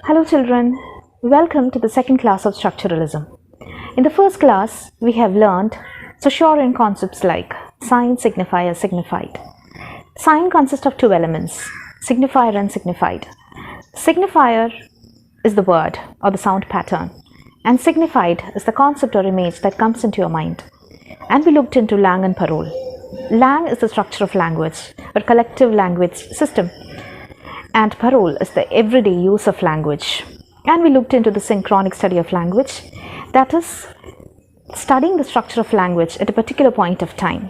Hello children, welcome to the second class of Structuralism. In the first class, we have learned Saussurian concepts like sign, signifier, signified. Sign consists of two elements, signifier and signified. Signifier is the word or the sound pattern, and signified is the concept or image that comes into your mind. And we looked into Lang and Parole. Lang is the structure of language, or collective language system, and Parole is the everyday use of language. And we looked into the synchronic study of language, that is, studying the structure of language at a particular point of time.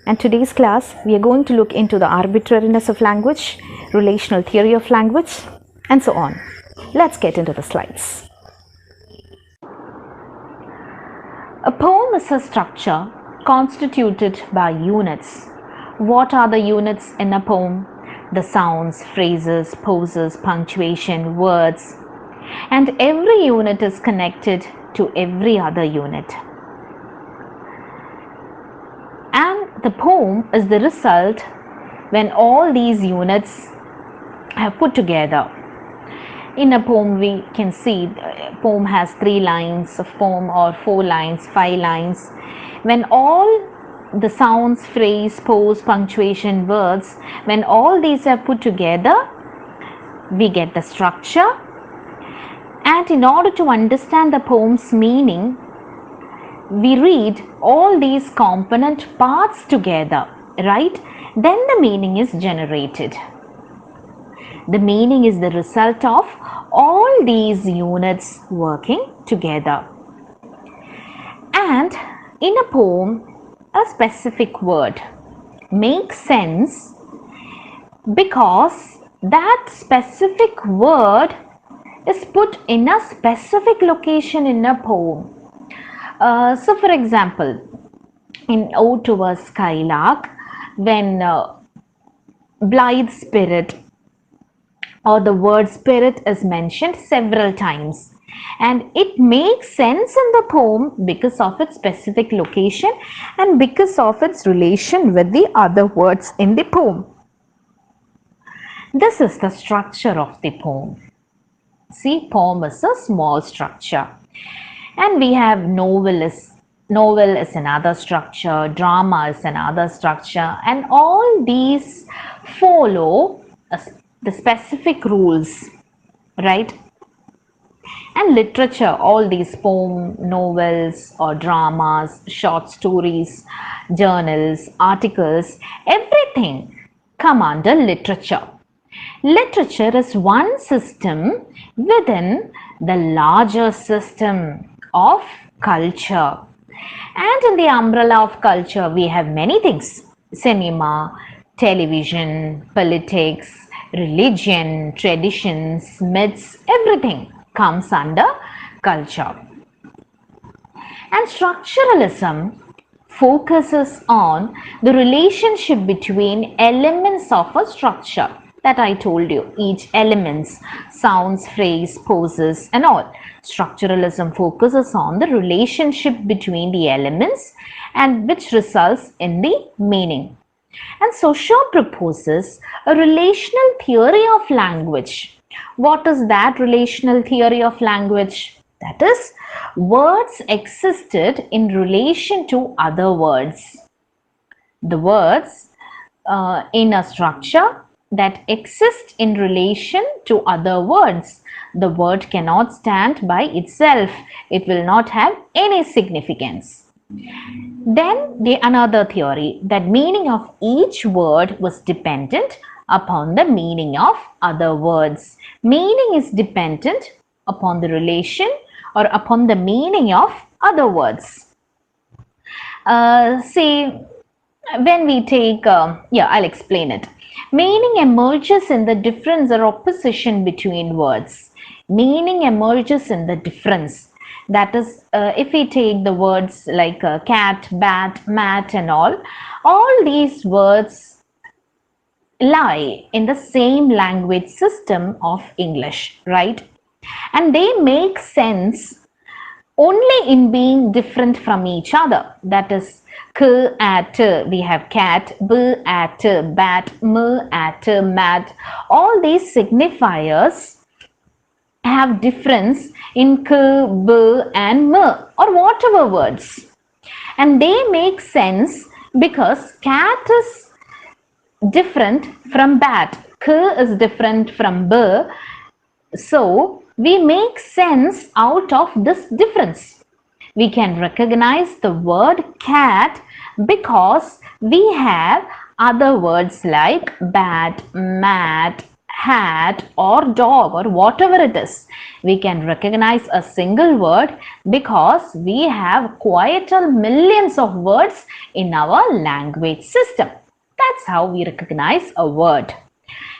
And today's class, we are going to look into the arbitrariness of language, relational theory of language, and so on. Let's get into the slides. A poem is a structure constituted by units. What are the units in a poem? The sounds, phrases, pauses, punctuation, words, and every unit is connected to every other unit. And the poem is the result when all these units are put together. In a poem, we can see a poem has 3 lines of poem, or 4 lines, 5 lines. When all the sounds, phrase, pause, punctuation, words, when all these are put together, we get the structure. And in order to understand the poem's meaning, we read all these component parts together, right? Then the meaning is generated. The meaning is the result of all these units working together. And in a poem, a specific word makes sense because that specific word is put in a specific location in a poem. So for example, in Ode to a Skylark, when blithe spirit or the word spirit is mentioned several times, and it makes sense in the poem because of its specific location and because of its relation with the other words in the poem. This is the structure of the poem. See, poem is a small structure, and we have novel is another structure, drama is another structure, and all these follow the specific rules, right? And literature, all these poems, novels or dramas, short stories, journals, articles, everything come under literature. Literature is one system within the larger system of culture. And in the umbrella of culture, we have many things: cinema, television, politics, religion, traditions, myths, everything comes under culture. And structuralism focuses on the relationship between elements of a structure that I told you, each elements, sounds, phrase, poses and all. Structuralism focuses on the relationship between the elements and which results in the meaning. And Saussure proposes a relational theory of language. What is that relational theory of language? That is, words existed in relation to other words. The words in a structure that exist in relation to other words. The word cannot stand by itself. It will not have any significance. Then another theory, that meaning of each word was dependent upon the meaning of other words. Meaning is dependent upon the relation or upon the meaning of other words. Say, when we take, I'll explain it. Meaning emerges in the difference or opposition between words. Meaning emerges in the difference. That is, if we take the words like cat, bat, mat and all these words lie in the same language system of English, right? And they make sense only in being different from each other. That is, k at we have cat, b at bat, m at mat. All these signifiers have difference in k, b and m or whatever words, and they make sense because cat is different from bat, k is different from b, so we make sense out of this difference. We can recognize the word cat because we have other words like bat, mat, hat or dog or whatever it is. We can recognize a single word because we have quite a millions of words in our language system. That's how we recognize a word.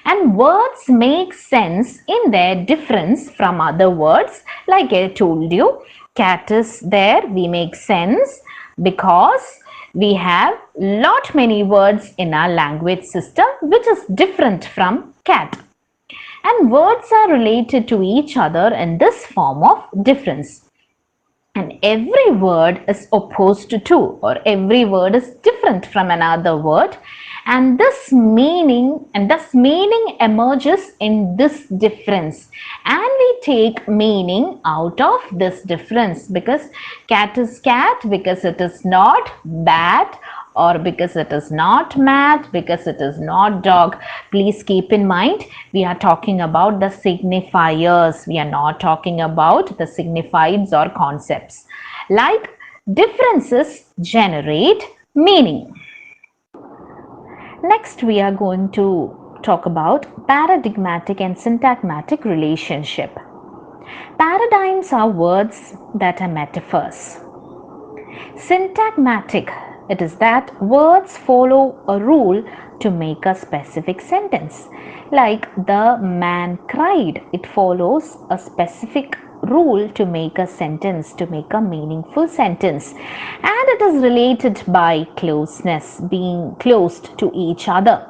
And words make sense in their difference from other words. Like I told you, cat is there, we make sense because we have lot many words in our language system which is different from cat. And words are related to each other in this form of difference. And every word is opposed to, or every word is different from another word, and this meaning emerges in this difference, and we take meaning out of this difference, because cat is cat because it is not bat, or because it is not mat, because it is not dog. Please keep in mind, we are talking about the signifiers. We are not talking about the signifieds or concepts. Like differences generate meaning. Next, we are going to talk about paradigmatic and syntagmatic relationship. Paradigms are words that are metaphors. Syntagmatic, it is that words follow a rule to make a specific sentence. Like the man cried, it follows a specific rule to make a sentence, to make a meaningful sentence. And it is related by closeness, being closed to each other.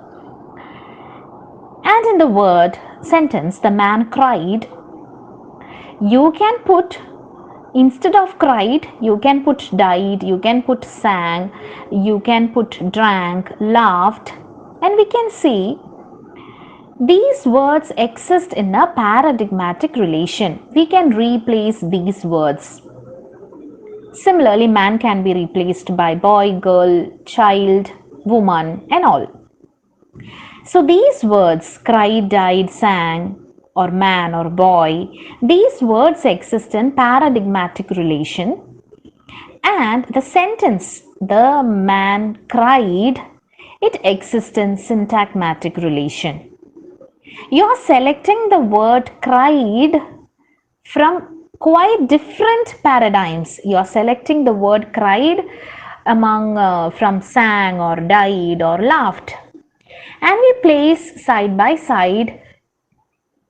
And in the word sentence, the man cried, you can put, instead of cried, you can put died, you can put sang, you can put drank, laughed, and we can see these words exist in a paradigmatic relation. We can replace these words. Similarly, man can be replaced by boy, girl, child, woman, and all. So these words, cried, died, sang, or man or boy, these words exist in paradigmatic relation. And the sentence, the man cried, it exists in syntagmatic relation. You are selecting the word cried from quite different paradigms. You are selecting the word cried among from sang or died or laughed, and we place side by side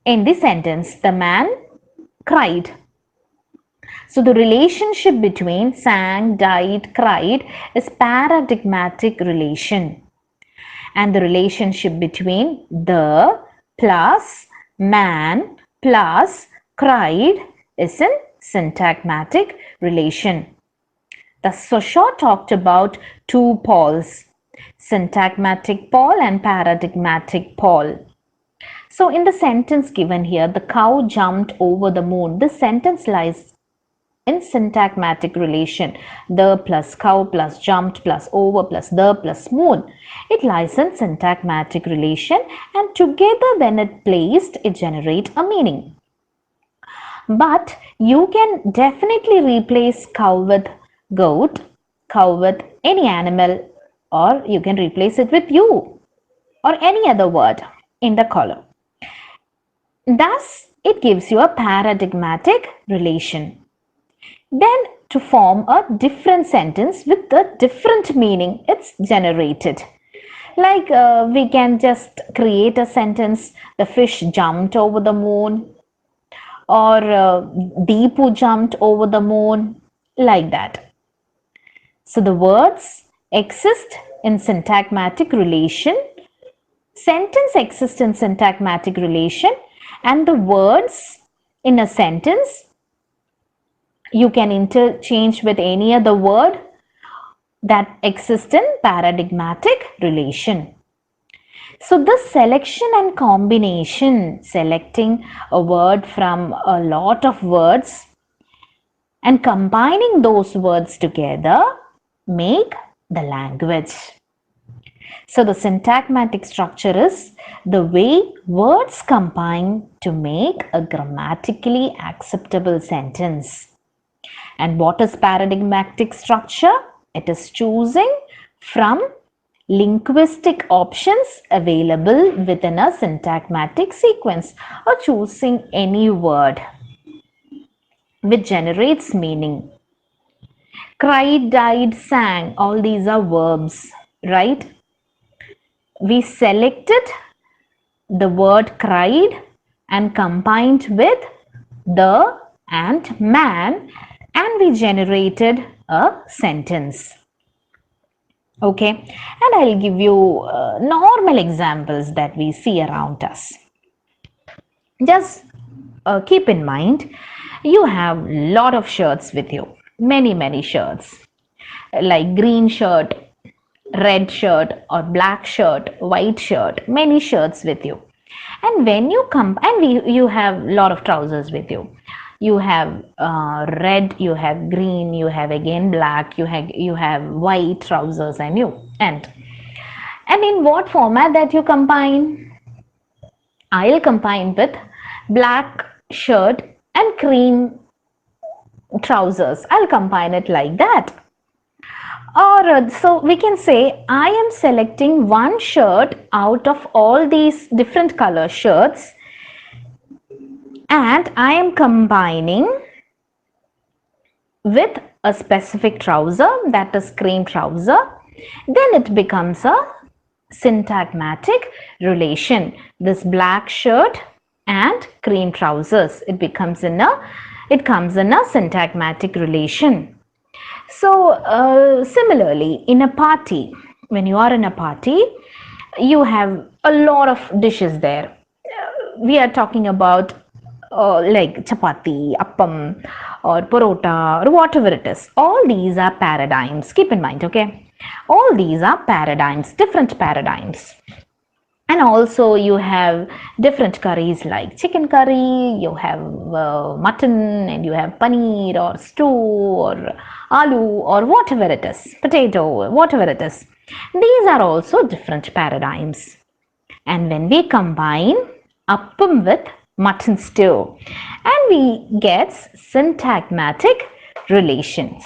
in the sentence, the man cried. So the relationship between sang, died, cried is paradigmatic relation, and the relationship between the plus man plus cried is in syntagmatic relation. Thus, Shaw talked about two poles, syntagmatic pole and paradigmatic pole. So in the sentence given here, the cow jumped over the moon. This sentence lies in syntagmatic relation. The plus cow plus jumped plus over plus the plus moon. It lies in syntagmatic relation, and together when it placed, it generates a meaning. But you can definitely replace cow with goat, cow with any animal, or you can replace it with you or any other word in the column. Thus, it gives you a paradigmatic relation. Then, to form a different sentence with a different meaning, it's generated. Like we can just create a sentence, the fish jumped over the moon, or Deepu jumped over the moon, like that. So the words exist in syntagmatic relation, sentence exists in syntagmatic relation, and the words in a sentence you can interchange with any other word that exists in paradigmatic relation. So this selection and combination, selecting a word from a lot of words and combining those words together, make the language. So the syntagmatic structure is the way words combine to make a grammatically acceptable sentence. And what is paradigmatic structure? It is choosing from linguistic options available within a syntagmatic sequence, or choosing any word which generates meaning. Cried, died, sang, all these are verbs, right? We selected the word cried and combined with the and man, and we generated a sentence. Okay, and I'll give you normal examples that we see around us. Just keep in mind, you have lot of shirts with you, many shirts, like green shirt, red shirt, or black shirt, white shirt, many shirts with you. And when you come, and you have lot of trousers with you. You have red, you have green, you have again black, you have white trousers, and in what format that you combine? I'll combine with black shirt and cream trousers. I'll combine it like that. Or so we can say, I am selecting one shirt out of all these different color shirts, and I am combining with a specific trouser, that is cream trouser. Then it becomes a syntagmatic relation. This black shirt and cream trousers, it comes in a syntagmatic relation. So similarly, in a party, when you are in a party, you have a lot of dishes there. We are talking about like chapati, appam, or parota, or whatever it is. All these are paradigms. Keep in mind, okay? All these are paradigms, different paradigms. And also you have different curries like chicken curry, you have mutton, and you have paneer or stew or aloo or whatever it is, potato, whatever it is. These are also different paradigms. And when we combine appam with mutton stew, and we get syntagmatic relations.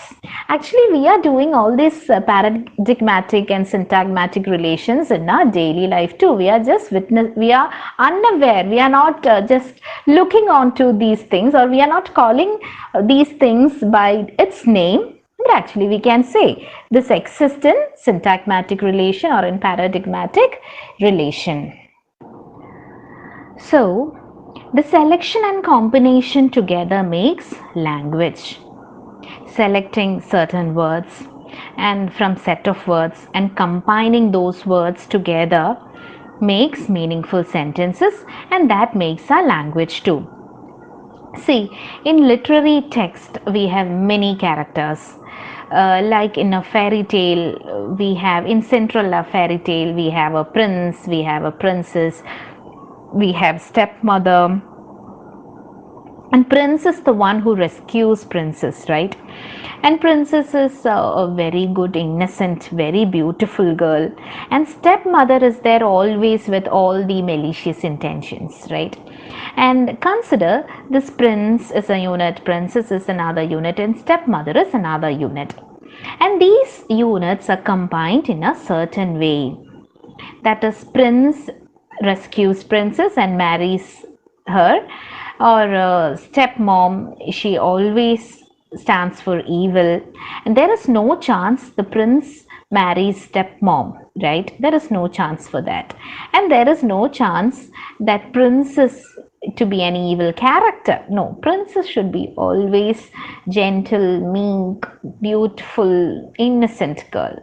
Actually, we are doing all these paradigmatic and syntagmatic relations in our daily life too. We are just we are unaware. We are not just looking onto these things, or we are not calling these things by its name. But actually, we can say this exists in syntagmatic relation or in paradigmatic relation. So, the selection and combination together makes language. Selecting certain words and from set of words and combining those words together makes meaningful sentences, and that makes our language too. See, in literary text we have many characters. Like in a fairy tale, we have in Cinderella fairy tale, we have a prince, we have a princess, we have stepmother, and prince is the one who rescues princess, right? And princess is a very good, innocent, very beautiful girl, and stepmother is there always with all the malicious intentions, right? And consider this prince is a unit, princess is another unit, and stepmother is another unit, and these units are combined in a certain way. That is, prince rescues princess and marries her, or stepmom, she always stands for evil, and there is no chance the prince marries stepmom, right? There is no chance for that, and there is no chance that prince is to be an evil character. No, princess should be always gentle, meek, beautiful, innocent girl.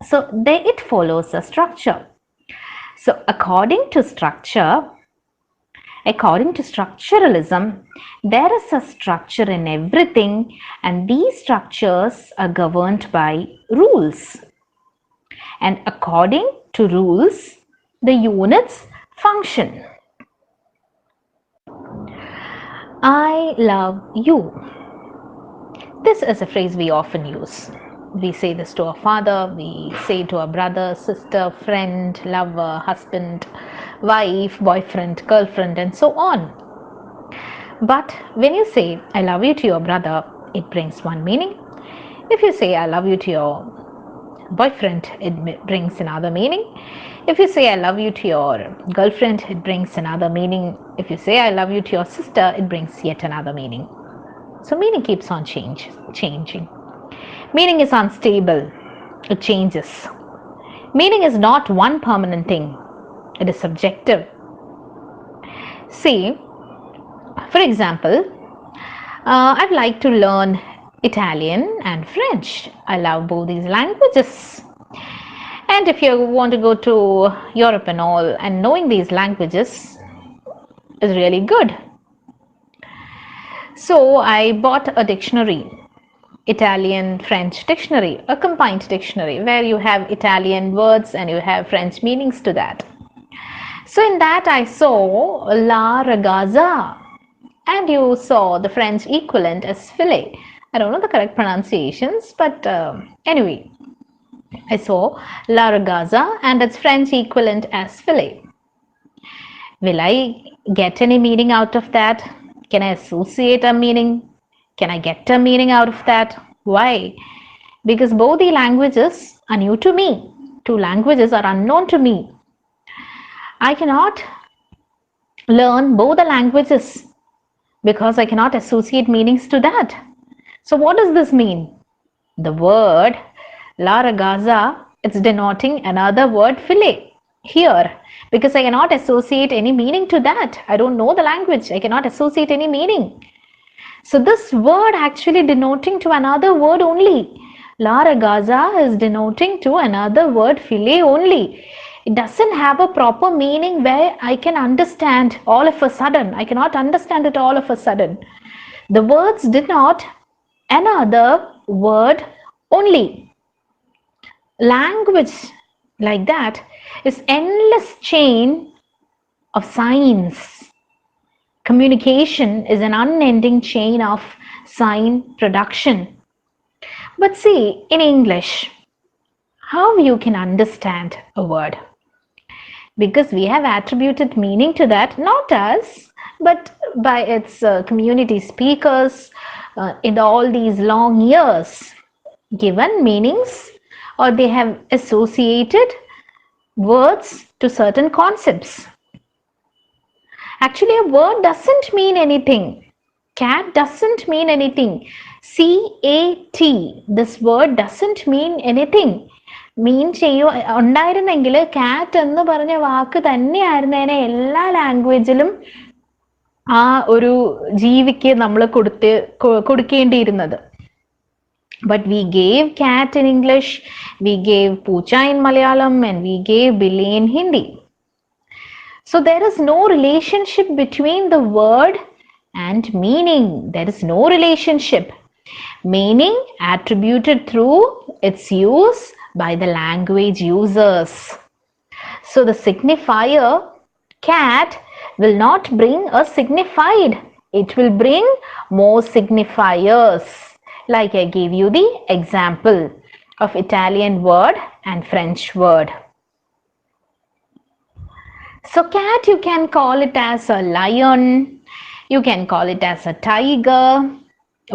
So it follows a structure. So according to structuralism, there is a structure in everything, and these structures are governed by rules. And according to rules, the unit's function. I love you. This is a phrase we often use. We say this to our father, we say to our brother, sister, friend, lover, husband, wife, boyfriend, girlfriend, and so on. But when you say I love you to your brother, it brings one meaning. If you say I love you to your boyfriend, it brings another meaning. If you say I love you to your girlfriend, it brings another meaning. If you say I love you to your sister, it brings yet another meaning. So meaning keeps on changing. Meaning is unstable. It changes. Meaning is not one permanent thing. It is subjective. See, for example, I'd like to learn Italian and French. I love both these languages. And if you want to go to Europe and all, and knowing these languages is really good. So I bought a dictionary, Italian French dictionary, a combined dictionary where you have Italian words and you have French meanings to that. So in that I saw la ragazza, and you saw the French equivalent as filet. I don't know the correct pronunciations, but anyway, I saw la ragazza and its French equivalent as filet. Will I get any meaning out of that? Can I associate a meaning? Can I get a meaning out of that? Why? Because both the languages are new to me. Two languages are unknown to me. I cannot learn both the languages because I cannot associate meanings to that. So what does this mean? The word la ragazza, it's denoting another word filet here because I cannot associate any meaning to that. I don't know the language. I cannot associate any meaning. So this word actually denoting to another word only. La ragazza is denoting to another word filet only. It doesn't have a proper meaning where I can understand all of a sudden. I cannot understand it all of a sudden. The words denote another word only. Language like that is endless chain of signs. Communication is an unending chain of sign production. But see, in English, how you can understand a word? Because we have attributed meaning to that, not us, but by its community speakers in all these long years, given meanings, or they have associated words to certain concepts. Actually, a word doesn't mean anything. Cat doesn't mean anything. C-A-T, this word doesn't mean anything. മീൻ ഉണ്ടായിരുന്നെങ്കിൽ കാറ്റ് എന്ന് പറഞ്ഞ വാക്ക് തന്നെയായിരുന്നേനെ എല്ലാ ലാംഗ്വേജിലും ആ ഒരു ജീവിക്ക് നമ്മൾ കൊടുക്കേണ്ടിയിരുന്നത്. But we gave cat in English, we gave pucha in Malayalam, and we gave billy in Hindi. So there is no relationship between the word and meaning. There is no relationship. Meaning attributed through its use by the language users. So the signifier cat will not bring a signified. It will bring more signifiers. Like I gave you the example of Italian word and French word. So cat, you can call it as a lion, you can call it as a tiger.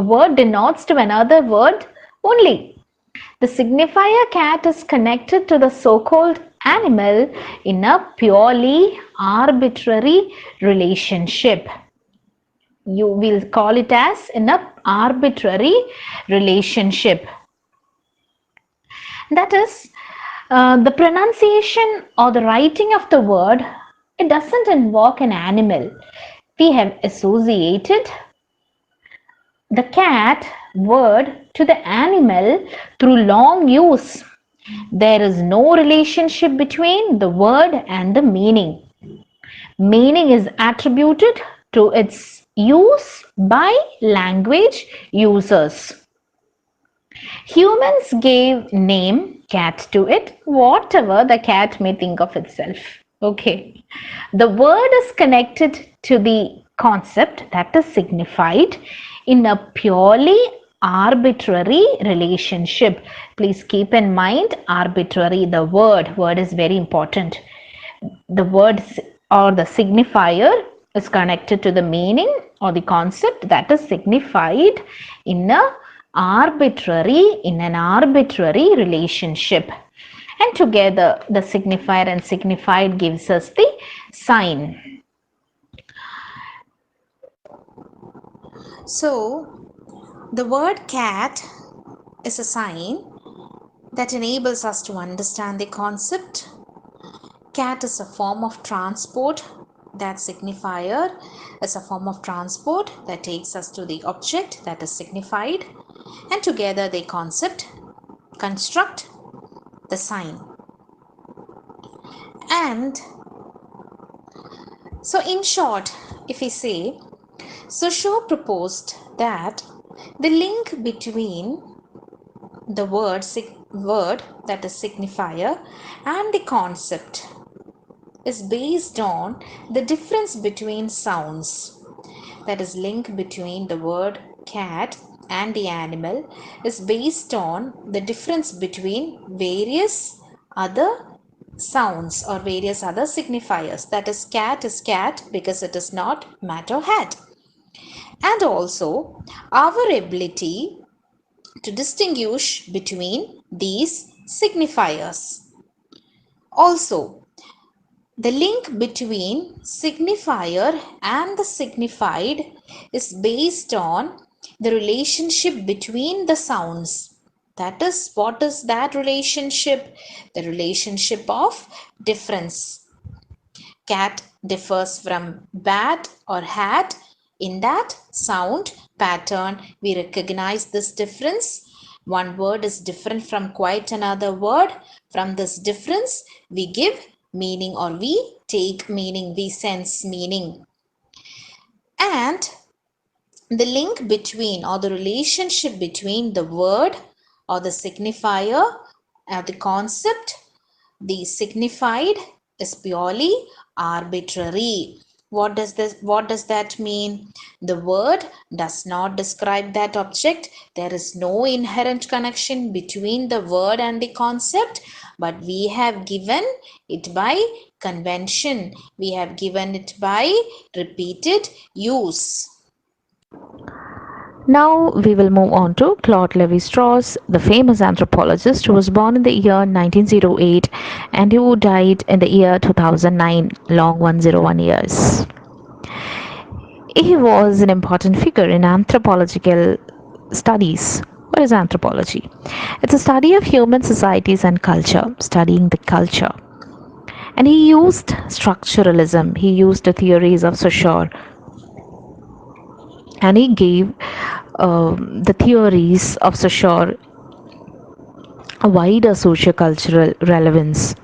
A word denotes to another word only. The signifier cat is connected to the so-called animal in a purely arbitrary relationship. You will call it as in an arbitrary relationship. That is, the pronunciation or the writing of the word, it doesn't invoke an animal. We have associated the cat word to the animal through long use. There is no relationship between the word and the meaning. Meaning is attributed to its use by language users. Humans gave name cat to it, whatever the cat may think of itself. Okay. The word is connected to the concept that is signified in a purely arbitrary relationship. Please keep in mind arbitrary, the word is very important. The word or the signifier is connected to the meaning or the concept that is signified in an arbitrary relationship, and together the signifier and signified gives us the sign. So, the word cat is a sign that enables us to understand the concept. Cat is a form of transport. That signifier is a form of transport that takes us to the object that is signified, and together they construct the sign. And so, in short, if we say, Shaw proposed that the link between the word that is signifier and the concept is based on the difference between sounds. That is, link between the word cat and the animal is based on the difference between various other sounds or various other signifiers. That is cat because it is not mat or hat. And also our ability to distinguish between these signifiers. Also, the link between signifier and the signified is based on the relationship between the sounds. That is, what is that relationship? The relationship of difference. Cat differs from bat or hat in that sound pattern. We recognize this difference. One word is different from quite another word. From this difference, we give meaning or we take meaning, we sense meaning. And the link between or the relationship between the word or the signifier or the concept, the signified, is purely arbitrary. What does that mean? The word does not describe that object. There is no inherent connection between the word and the concept, but we have given it by convention. We have given it by repeated use. Now we will move on to Claude Lévi-Strauss, the famous anthropologist who was born in the year 1908 and who died in the year 2009, long 101 years. He was an important figure in anthropological studies. What is anthropology? It's a study of human societies and culture, studying the culture. And he used structuralism, he used the theories of Saussure, and he gave the theories of Saussure a wider sociocultural relevance.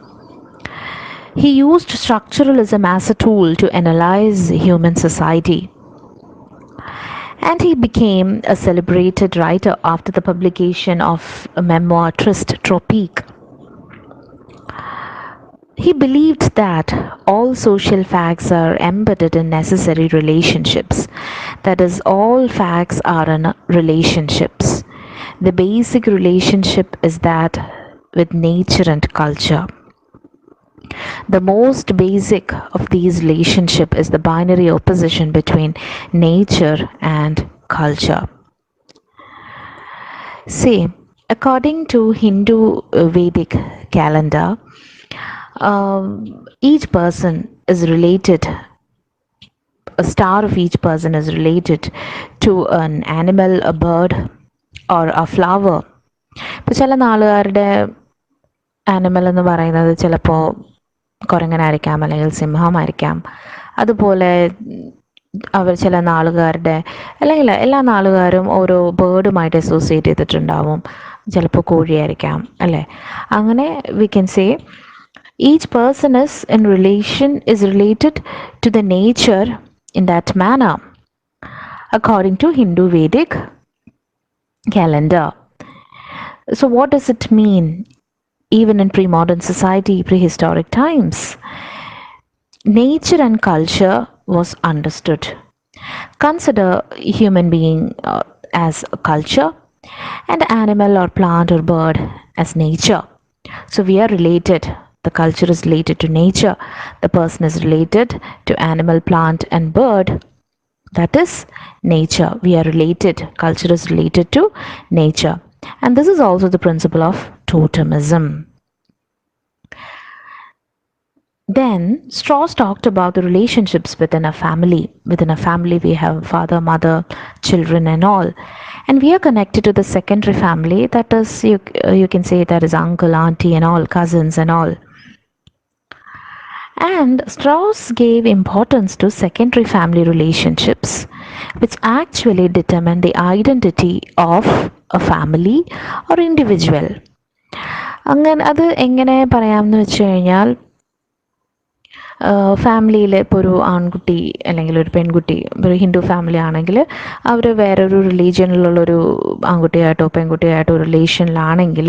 He used structuralism as a tool to analyze human society, and he became a celebrated writer after the publication of a memoir Triste Tropique. He believed that all social facts are embedded in necessary relationships. That is, all facts are in relationships. The basic relationship is that with nature and culture. The most basic of these relationships is the binary opposition between nature and culture. See, according to Hindu Vedic calendar, each person is related, a star of each person is related to an animal, a bird, or a flower. ഇപ്പോൾ ചില നാളുകാരുടെ animal എന്ന് പറയുന്നത് ചിലപ്പോൾ കുരങ്ങനായിരിക്കാം, അല്ലെങ്കിൽ സിംഹമായിരിക്കാം. അതുപോലെ അവർ ചില നാളുകാരുടെ, അല്ലെങ്കിൽ എല്ലാ നാളുകാരും ഓരോ ബേർഡുമായിട്ട് അസോസിയേറ്റ് ചെയ്തിട്ടുണ്ടാവും. ചിലപ്പോൾ കോഴിയായിരിക്കാം, അല്ലേ? അങ്ങനെ we can say each person is related to the nature in that manner according to Hindu Vedic calendar. So what does it mean even in pre-modern society, prehistoric times? nature and culture was understood. Consider human being as a culture and animal or plant or bird as nature. So we are related. The culture is related to nature. The person is related to animal, plant, and bird. That is nature. We are related. Culture is related to nature. And this is also the principle of totemism. Then Strauss talked about the relationships within a family. Within a family, we have father, mother, children, and all. And we are connected to the secondary family. That is, you can say that is uncle, auntie, and all, cousins, and all. And Strauss gave importance to secondary family relationships, which actually determine the identity of a family or individual. അങ്ങനെ അത് എങ്ങനെ പറയാമെന്ന് വെച്ച് കഴിഞ്ഞാൽ ഫാമിലിയിൽ ഇപ്പോൾ ഒരു ആൺകുട്ടി അല്ലെങ്കിൽ ഒരു പെൺകുട്ടി ഒരു ഹിന്ദു ഫാമിലി ആണെങ്കിൽ അവർ വേറൊരു റിലീജിയനിലുള്ളൊരു ആൺകുട്ടിയായിട്ടോ പെൺകുട്ടിയായിട്ടോ റിലേഷനിലാണെങ്കിൽ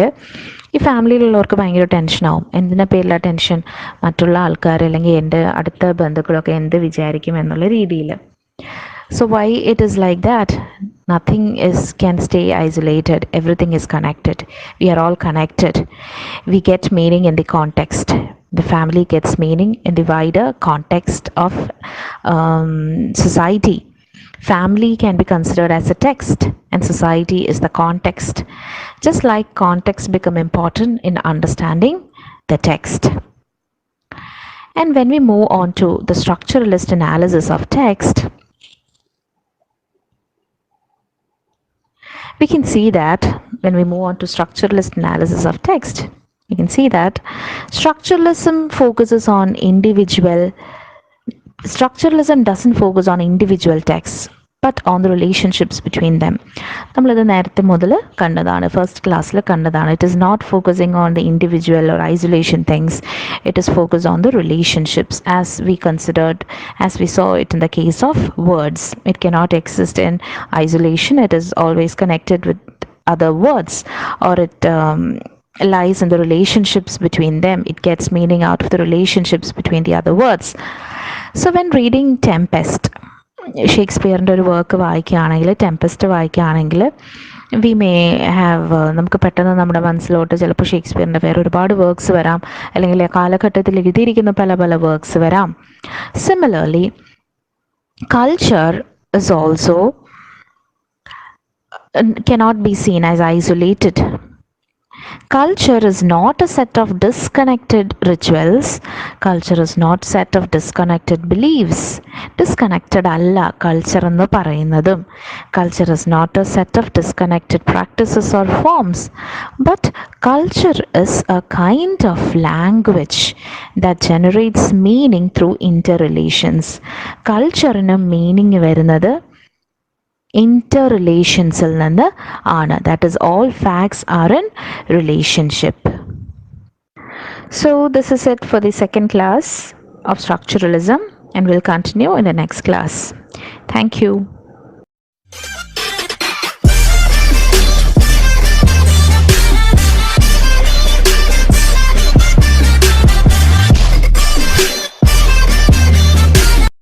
ഈ ഫാമിലിയിലുള്ളവർക്ക് ഭയങ്കര ടെൻഷനാവും. എന്തിനാ പേരില ടെൻഷൻ? മറ്റുള്ള ആൾക്കാർ അല്ലെങ്കിൽ എൻ്റെ അടുത്ത ബന്ധുക്കളൊക്കെ എന്ത് വിചാരിക്കും എന്നുള്ള രീതിയിൽ. So why it is like that? Nothing can stay isolated. Everything is connected. We are all connected. We get meaning in the context. The family gets meaning in the wider context of society. Family can be considered as a text and society is the context. Just like context become important in understanding the text. And when we move on to the structuralist analysis of text, we can see that when we move on to structuralist analysis of text, we can see that structuralism doesn't focus on individual texts but on the relationships between them. നമ്മളിത് നേരത്തെ മുതൽ കണ്ടതാണ്, first ക്ലാസ്സിൽ കണ്ടതാണ്. It is not focusing on the individual or isolation things. It is focused on the relationships as we saw it in the case of words. It cannot exist in isolation. It is always connected with other words, or it lies in the relationships between them. It gets meaning out of the relationships between the other words. So when reading Tempest, ഷേക്സ്പിയറിൻ്റെ ഒരു work വായിക്കുകയാണെങ്കിൽ, Tempest വായിക്കുകയാണെങ്കിൽ, we may have നമുക്ക് പെട്ടെന്ന് നമ്മുടെ മനസ്സിലോട്ട് ചിലപ്പോൾ ഷേക്സ്പിയറിൻ്റെ വേറെ ഒരുപാട് works വരാം, അല്ലെങ്കിൽ ആ കാലഘട്ടത്തിൽ എഴുതിയിരിക്കുന്ന പല പല വർക്ക്സ് വരാം. Similarly culture is also cannot be seen as isolated. Culture is not a set of disconnected rituals. Culture is not a set of disconnected beliefs. Disconnected alla culture ennu parayunnadum. Culture is not a set of disconnected practices or forms. But culture is a kind of language that generates meaning through interrelations. Culture inu meaning varunathu interrelationsil നിന്ന് ആണ്. That is, all facts are in relationship. So this is it for the second class of structuralism, and we'll continue in the next class. Thank you.